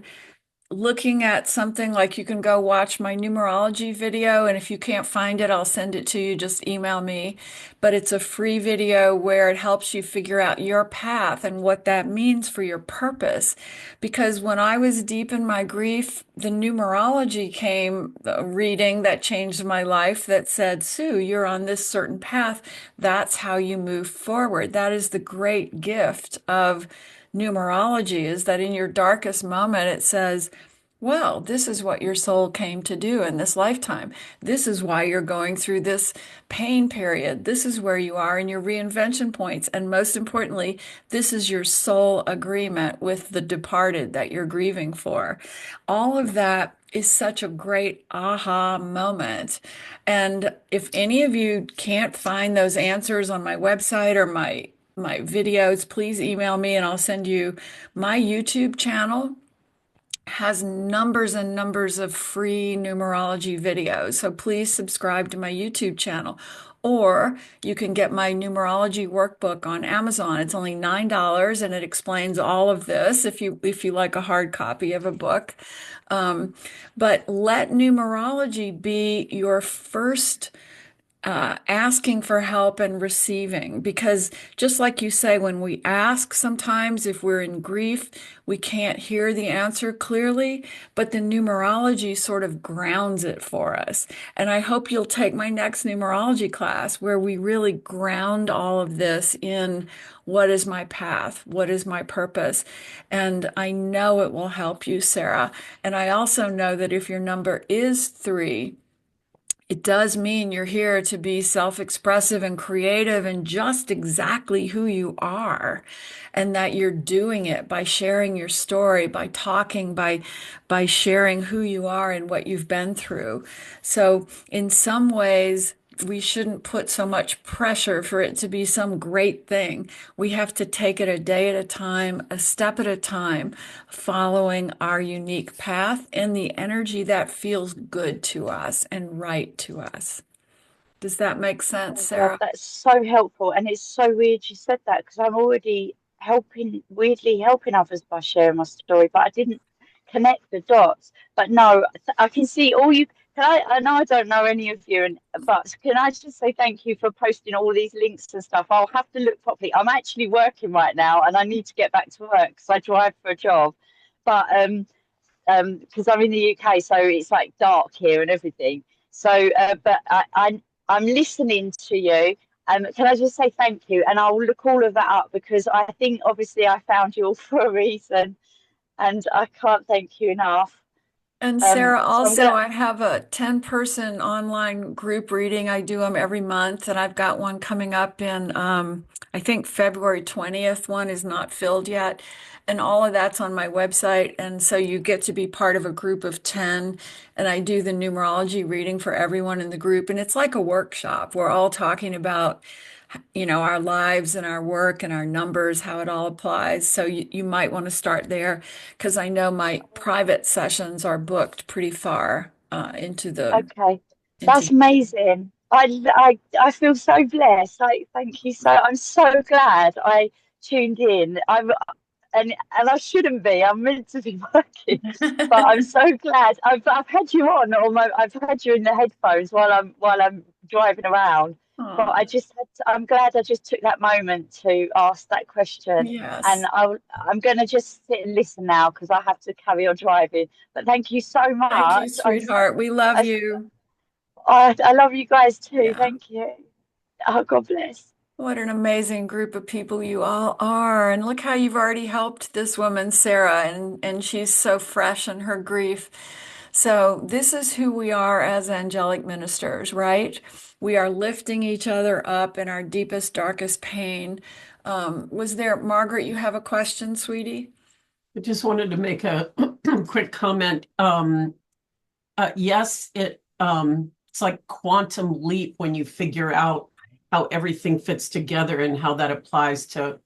looking at something like you can go watch my numerology video, and if you can't find it, I'll send it to you. Just email me. But it's a free video where it helps you figure out your path and what that means for your purpose. Because when I was deep in my grief, the numerology came, a reading that changed my life that said, Sue, you're on this certain path. That's how you move forward. That is the great gift of numerology, is that in your darkest moment, it says, well, this is what your soul came to do in this lifetime. This is why you're going through this pain period. This is where you are in your reinvention points. And most importantly, this is your soul agreement with the departed that you're grieving for. All of that is such a great aha moment. And if any of you can't find those answers on my website or my videos, please email me and I'll send you my YouTube channel has numbers and numbers of free numerology videos. So please subscribe to my YouTube channel. Or you can get my numerology workbook on Amazon. It's only $9 and it explains all of this if you like a hard copy of a book. Um, but let numerology be your first asking for help and receiving. Because just like you say, when we ask, sometimes if we're in grief, we can't hear the answer clearly, but the numerology sort of grounds it for us. And I hope you'll take my next numerology class where we really ground all of this in what is my path? What is my purpose? And I know it will help you, Sarah. And I also know that if your number is three, it does mean you're here to be self-expressive and creative and just exactly who you are, and that you're doing it by sharing your story, by talking, by sharing who you are and what you've been through. So in some ways, we shouldn't put so much pressure for it to be some great thing. We have to take it a day at a time, a step at a time, following our unique path and the energy that feels good to us and right to us. Does that make sense, Oh God, Sarah? that's so helpful. And it's so weird you said that because I'm already weirdly helping others by sharing my story, but I didn't connect the dots. But no, I can see all you. I know I don't know any of you, but can I just say thank you for posting all these links and stuff? I'll have to look properly. I'm actually working right now, and I need to get back to work because I drive for a job. But because I'm in the UK, so it's like dark here and everything. So, but I'm listening to you. Can I just say thank you? And I'll look all of that up because I think obviously I found you all for a reason, and I can't thank you enough. And Sarah, So I'm also, gonna. I have a 10-person online group reading. I do them every month, and I've got one coming up in, I think February 20th. One is not filled yet. And all of that's on my website. And so you get to be part of a group of 10. And I do the numerology reading for everyone in the group. And it's like a workshop. We're all talking about our lives and our work and our numbers, how it all applies. So you might want to start there because I know my private sessions are booked pretty far Okay, into that's amazing. I feel so blessed. Like, thank you so. I'm so glad I tuned in. And I shouldn't be. I'm meant to be working, but I'm so glad. I've had you on, I've had you in the headphones while I'm driving around. But Oh, I'm glad I just took that moment to ask that question, and yes. I'm gonna just sit and listen now because I have to carry on driving. But thank you so Thank you, much. sweetheart. We love I, you. I love you guys too. Yeah. Thank you. Oh, God bless. What an amazing group of people you all are. And look how you've already helped this woman, Sarah, and she's so fresh in her grief. So this is who we are as angelic ministers, right? We are lifting each other up in our deepest, darkest pain. Was there, Margaret, you have a question, sweetie? I just wanted to make a quick comment. Yes, it's like quantum leap when you figure out how everything fits together and how that applies to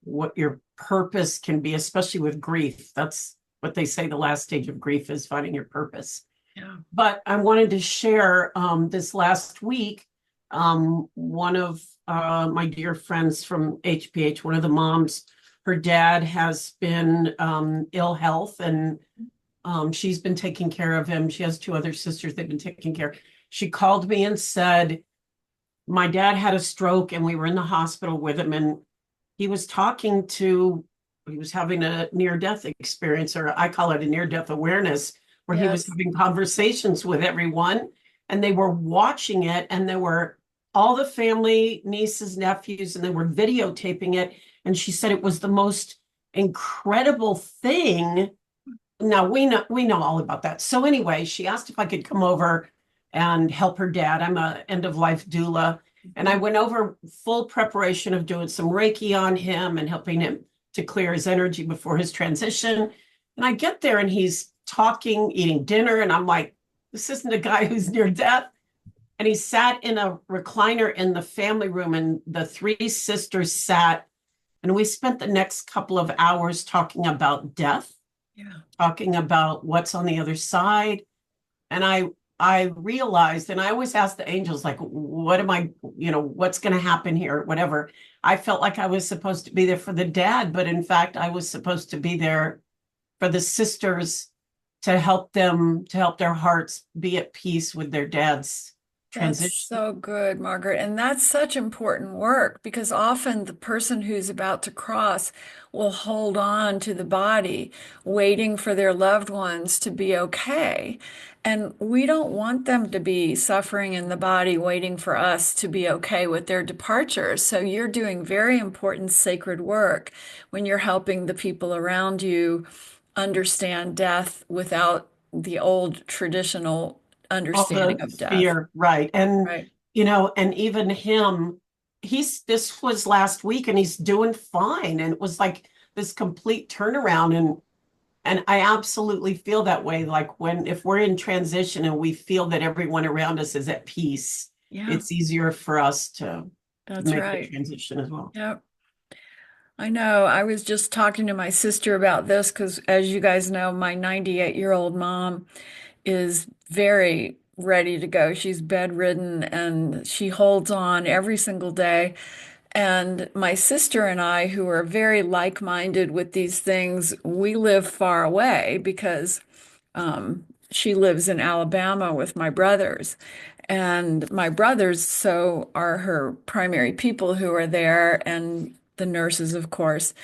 what your purpose can be, especially with grief. That's what they say the last stage of grief is finding your purpose. Yeah. But I wanted to share this last week, one of my dear friends from HPH, one of the moms, her dad has been ill health and she's been taking care of him. She has two other sisters they've been taking care of. She called me and said, my dad had a stroke and we were in the hospital with him and he was he was having a near-death experience, or I call it a near-death awareness, where he was Yes. having conversations with everyone and they were watching it and there were all the family, nieces, nephews, and they were videotaping it. And she said it was the most incredible thing. Now we know all about that. So anyway, she asked if I could come over and help her dad. I'm a end of life doula. And I went over full preparation of doing some Reiki on him and helping him to clear his energy before his transition. And I get there and he's talking, eating dinner, and I'm like, this isn't a guy who's near death. And he sat in a recliner in the family room, and the three sisters sat, and we spent the next couple of hours talking about death, Yeah. talking about what's on the other side. And I realized, and I always ask the angels, like, what am I, what's going to happen here, whatever. I felt like I was supposed to be there for the dad, but in fact, I was supposed to be there for the sisters to help their hearts be at peace with their dad's That's transition. so good, Margaret. And that's such important work because often the person who's about to cross will hold on to the body, waiting for their loved ones to be okay. And we don't want them to be suffering in the body, waiting for us to be okay with their departure. So you're doing very important sacred work when you're helping the people around you understand death without the old traditional All understanding the of death. fear, right? And Right. and even him, this was last week, and he's doing fine. And it was like this complete turnaround. And I absolutely feel that way. Like if we're in transition and we feel that everyone around us is at peace, Yeah, it's easier for us to that's make the right. transition as well. Yep. I know. I was just talking to my sister about this because, as you guys know, my 98-year-old mom is very ready to go. She's bedridden and she holds on every single day. And my sister and I, who are very like-minded with these things, we live far away because she lives in Alabama with my brothers. And my brothers, so are her primary people who are there, and the nurses, of course.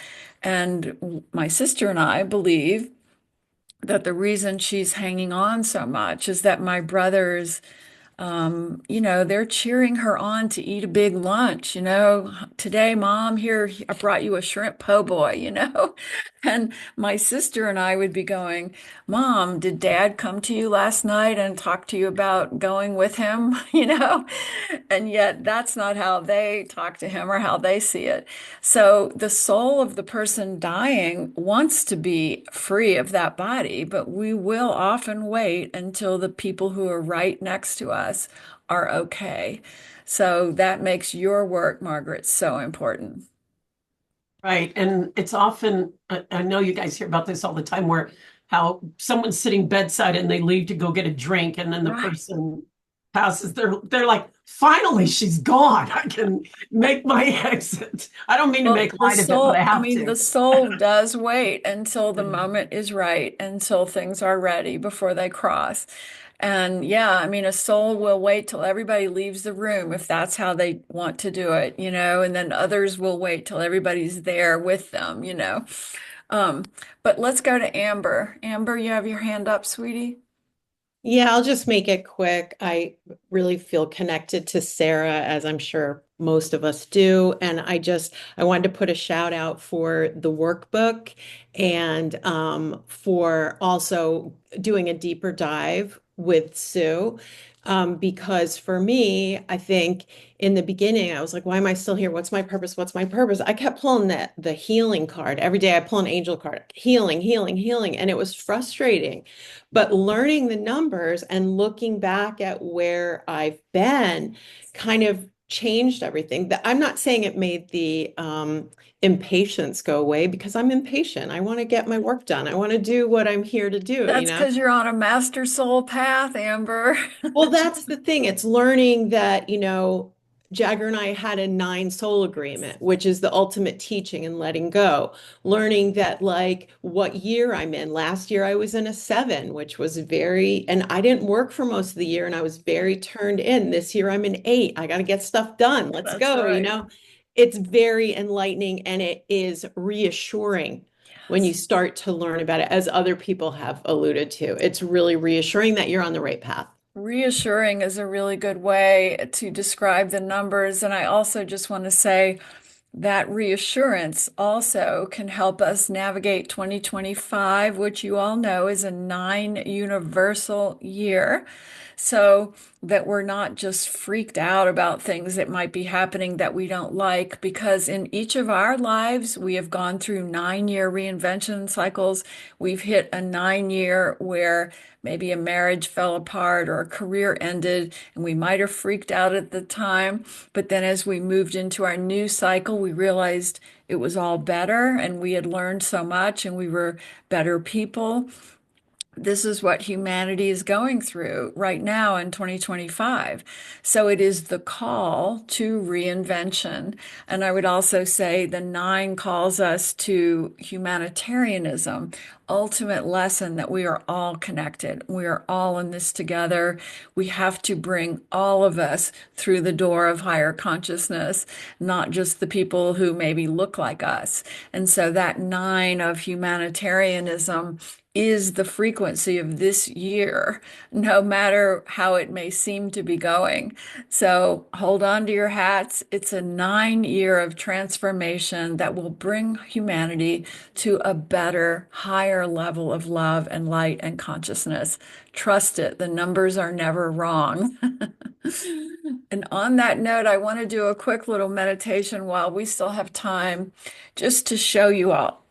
And my sister and I believe that the reason she's hanging on so much is that my brothers they're cheering her on to eat a big lunch. Today, Mom, here, I brought you a shrimp po' boy. And my sister and I would be going, Mom, did Dad come to you last night and talk to you about going with him? And yet that's not how they talk to him or how they see it. So the soul of the person dying wants to be free of that body, but we will often wait until the people who are right next to us are okay. So that makes your work, Margaret, so important. Right. And it's often, I know you guys hear about this all the time, where how someone's sitting bedside and they leave to go get a drink, and then the Right. person passes. They're like, finally, she's gone. I can make my exit. I don't mean to Well, make the light of it, but I soul, I have mean, to. the soul does wait until the moment is right, until things are ready before they cross. And yeah, I mean, a soul will wait till everybody leaves the room if that's how they want to do it, and then others will wait till everybody's there with them. Um, but let's go to Amber. Amber, you have your hand up, sweetie. Yeah, I'll just make it quick. I really feel connected to Sarah, as I'm sure most of us do. And I wanted to put a shout out for the workbook and for also doing a deeper dive with Sue. Because for me, I think in the beginning, I was like, why am I still here? What's my purpose? What's my purpose? I kept pulling the healing card. Every day I pull an angel card, healing, healing, healing. And it was frustrating. But learning the numbers and looking back at where I've been kind of changed everything. I'm not saying it made the impatience go away because I'm impatient. I want to get my work done. I want to do what I'm here to do, you That's know? because you're on a master soul path, Amber. Well, that's the thing. It's learning that, Jagger and I had a 9 soul agreement, which is the ultimate teaching and letting go. Learning that, like, what year I'm in. Last year, I was in a 7, which was and I didn't work for most of the year and I was very turned in. This year, I'm in 8. I got to get stuff done. Let's That's go. right. It's very enlightening and it is reassuring when you Yes. start to learn about it, as other people have alluded to. It's really reassuring that you're on the right path. Reassuring is a really good way to describe the numbers. And I also just want to say that reassurance also can help us navigate 2025, which you all know is a 9 universal year. So that we're not just freaked out about things that might be happening that we don't like, because in each of our lives, we have gone through 9-year reinvention cycles. We've hit a 9-year where maybe a marriage fell apart or a career ended, and we might have freaked out at the time. But then as we moved into our new cycle, we realized it was all better and we had learned so much and we were better people. This is what humanity is going through right now in 2025. So it is the call to reinvention. And I would also say the 9 calls us to humanitarianism, ultimate lesson that we are all connected. We are all in this together. We have to bring all of us through the door of higher consciousness, not just the people who maybe look like us. And so that 9 of humanitarianism is the frequency of this year, no matter how it may seem to be going. So hold on to your hats. It's a 9-year of transformation that will bring humanity to a better, higher level of love and light and consciousness. Trust it. The numbers are never wrong. And on that note, I want to do a quick little meditation while we still have time, just to show you all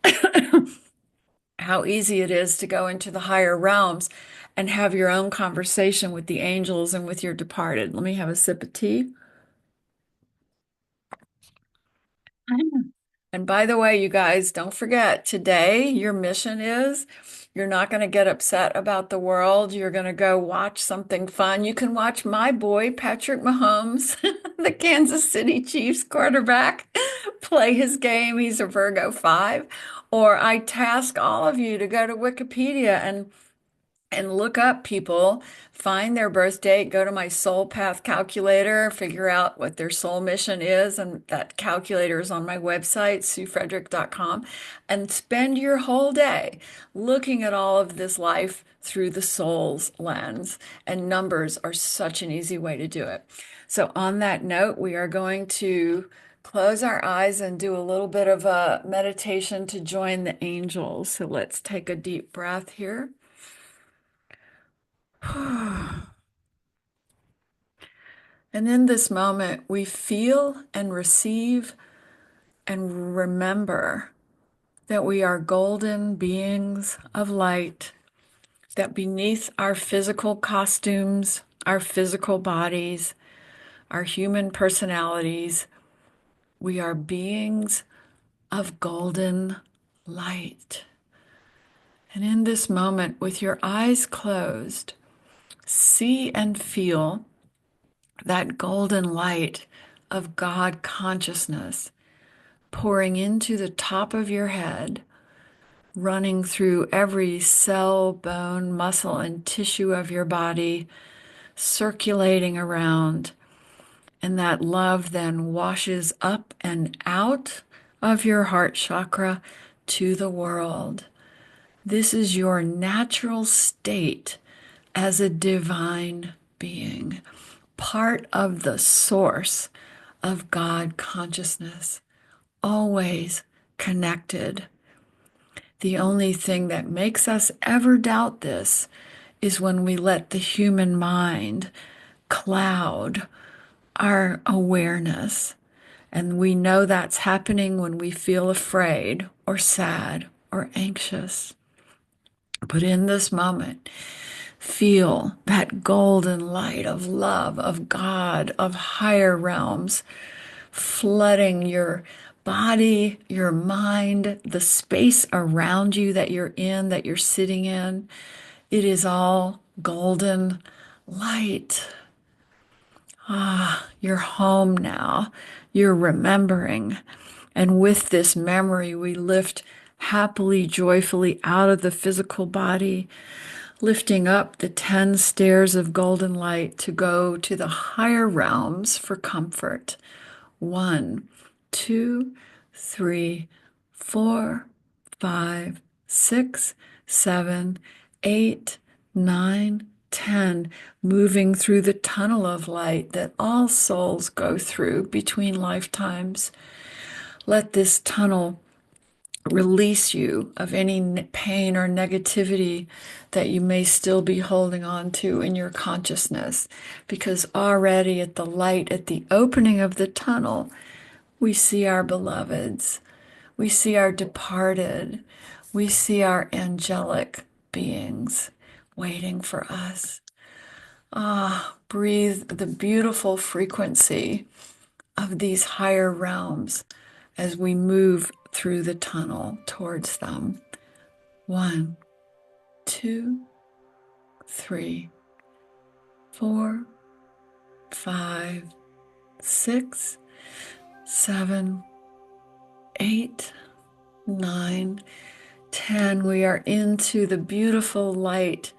how easy it is to go into the higher realms. and have your own conversation with the angels and with your departed. Let me have a sip of tea. And by the way, you guys, don't forget today your mission is you're not going to get upset about the world. You're going to go watch something fun. You can watch my boy, Patrick Mahomes, the Kansas City Chiefs quarterback, play his game. He's a Virgo 5. Or I task all of you to go to Wikipedia and look up people, find their birth date, go to my soul path calculator, figure out what their soul mission is. And that calculator is on my website, suefrederick.com, and spend your whole day looking at all of this life through the soul's lens. And numbers are such an easy way to do it. So on that note, we are going to close our eyes and do a little bit of a meditation to join the angels. So let's take a deep breath here. And in this moment, we feel and receive and remember that we are golden beings of light, that beneath our physical costumes, our physical bodies, our human personalities, we are beings of golden light. And in this moment, with your eyes closed, see and feel that golden light of God consciousness pouring into the top of your head, running through every cell, bone, muscle, and tissue of your body, circulating around. And that love then washes up and out of your heart chakra to the world. This is your natural state as a divine being, part of the source of God consciousness, always connected. The only thing that makes us ever doubt this is when we let the human mind cloud our awareness. And we know that's happening when we feel afraid or sad or anxious. But in this moment, feel that golden light of love, of God, of higher realms flooding your body, your mind, the space around you that you're in, that you're sitting in. It is all golden light. Ah, you're home now. You're remembering. And with this memory, we lift happily, joyfully out of the physical body, lifting up the 10 stairs of golden light to go to the higher realms for comfort. 1, 2, 3, 4, 5, 6, 7, 8, 9, 10, moving through the tunnel of light that all souls go through between lifetimes. Let this tunnel release you of any pain or negativity that you may still be holding on to in your consciousness, because already at the light, at the opening of the tunnel, we see our beloveds, we see our departed, we see our angelic beings waiting for us. Ah, breathe the beautiful frequency of these higher realms as we move through the tunnel towards them. 1, 2, 3, 4, 5, 6, 7, 8, 9, 10. We are into the beautiful light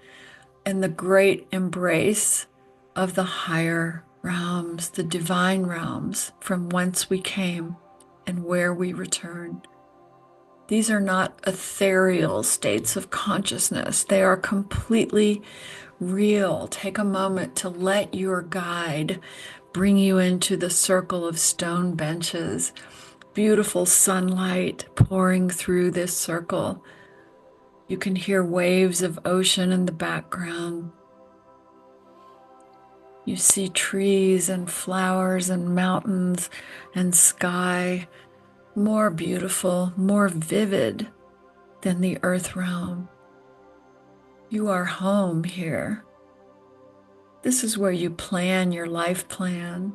and the great embrace of the higher realms, the divine realms from whence we came and where we return. These are not ethereal states of consciousness. They are completely real. Take a moment to let your guide bring you into the circle of stone benches, beautiful sunlight pouring through this circle. You can hear waves of ocean in the background. You see trees and flowers and mountains and sky, more beautiful, more vivid than the earth realm. You are home here. This is where you plan your life plan.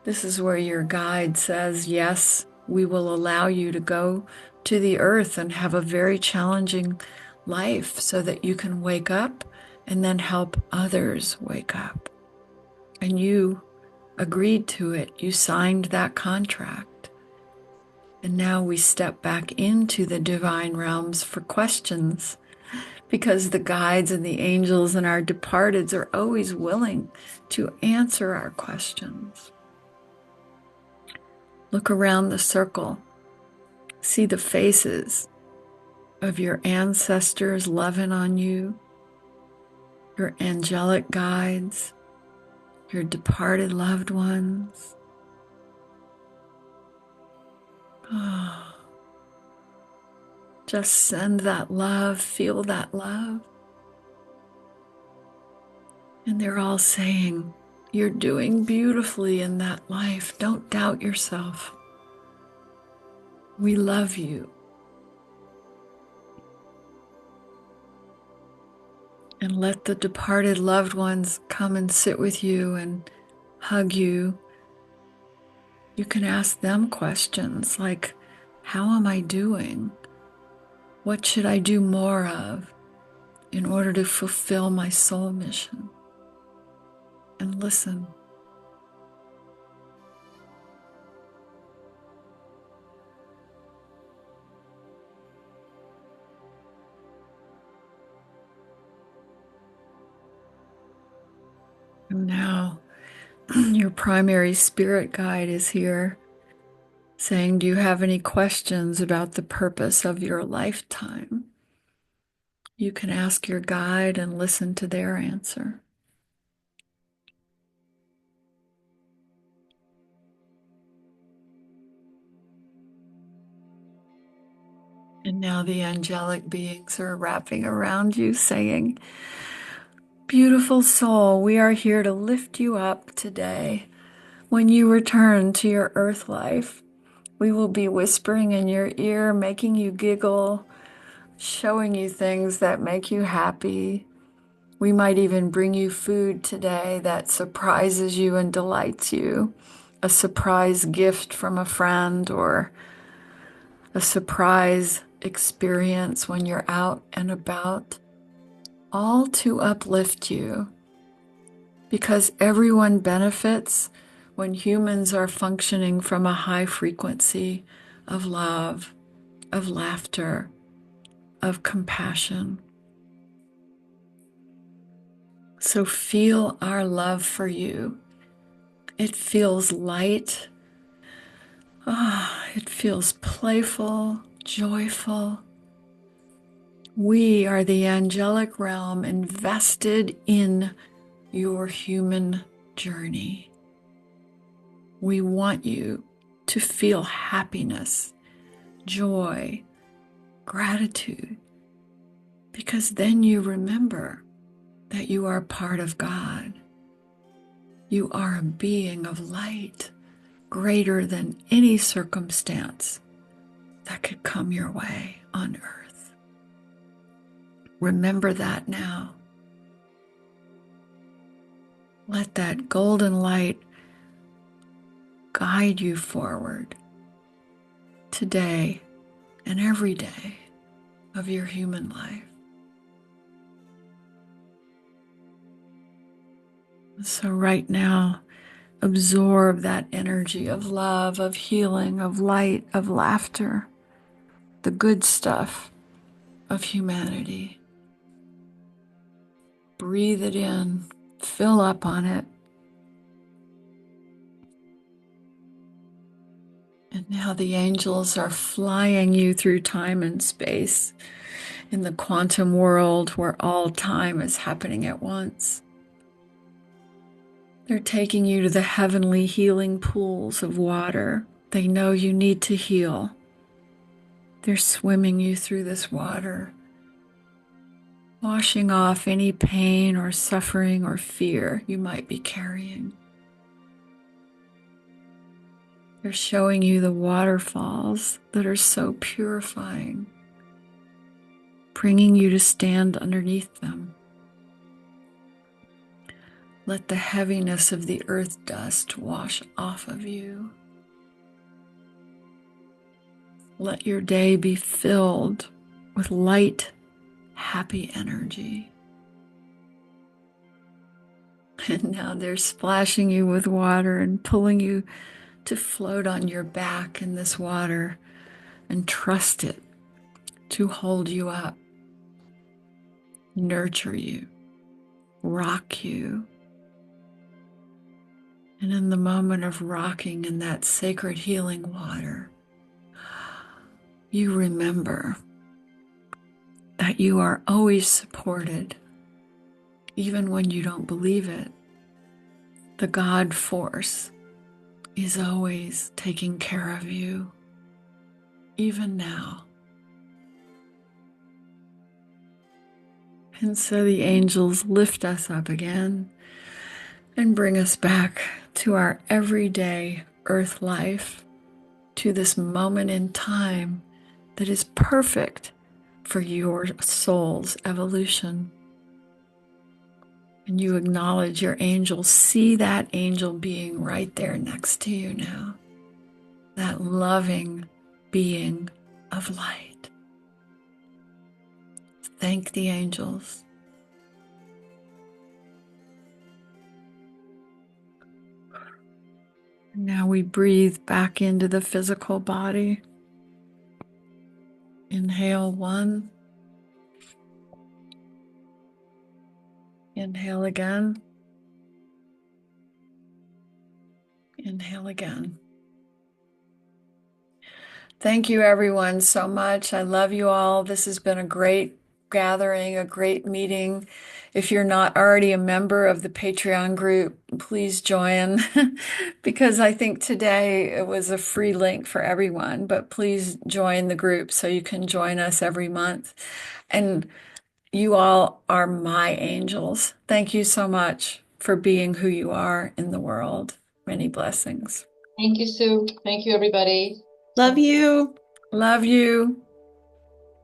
This is where your guide says, yes, we will allow you to go to the earth and have a very challenging life so that you can wake up and then help others wake up. And you agreed to it. You signed that contract. And now we step back into the divine realms for questions, because the guides and the angels and our departeds are always willing to answer our questions. Look around the circle. See the faces of your ancestors loving on you, your angelic guides, your departed loved ones. Oh, just send that love, feel that love. And they're all saying, you're doing beautifully in that life. Don't doubt yourself. We love you. And let the departed loved ones come and sit with you and hug you. You can ask them questions like, how am I doing? What should I do more of in order to fulfill my soul mission? And listen. And now your primary spirit guide is here saying, do you have any questions about the purpose of your lifetime? You can ask your guide and listen to their answer. And now the angelic beings are wrapping around you saying, beautiful soul, we are here to lift you up today. When you return to your earth life, we will be whispering in your ear, making you giggle, showing you things that make you happy. We might even bring you food today that surprises you and delights you. A surprise gift from a friend or a surprise experience when you're out and about, all to uplift you, because everyone benefits when humans are functioning from a high frequency of love, of laughter, of compassion. So feel our love for you. It feels light. It feels playful, joyful. We are the angelic realm invested in your human journey. We want you to feel happiness, joy, gratitude, because then you remember that you are part of God. You are a being of light, greater than any circumstance that could come your way on earth. Remember that now. Let that golden light guide you forward today and every day of your human life. So right now, absorb that energy of love, of healing, of light, of laughter, the good stuff of humanity. Breathe it in, fill up on it. And now the angels are flying you through time and space in the quantum world where all time is happening at once. They're taking you to the heavenly healing pools of water. They know you need to heal. They're swimming you through this water, washing off any pain or suffering or fear you might be carrying. They're showing you the waterfalls that are so purifying, bringing you to stand underneath them. Let the heaviness of the earth dust wash off of you. Let your day be filled with light, happy energy. And now they're splashing you with water and pulling you to float on your back in this water and trust it to hold you up, nurture you, rock you. And in the moment of rocking in that sacred healing water, you remember that you are always supported, even when you don't believe it. The God force is always taking care of you, even now. And so the angels lift us up again and bring us back to our everyday earth life, to this moment in time that is perfect for your soul's evolution. And you acknowledge your angel, see that angel being right there next to you now, that loving being of light. Thank the angels. Now we breathe back into the physical body. Inhale 1. Inhale again. Inhale again. Thank you, everyone, so much. I love you all. This has been a great gathering, a great meeting. If you're not already a member of the Patreon group, please join because I think today it was a free link for everyone, but please join the group so you can join us every month. And you all are my angels. Thank you so much for being who you are in the world. Many blessings. Thank you, Sue. Thank you, everybody. Love you. Love you.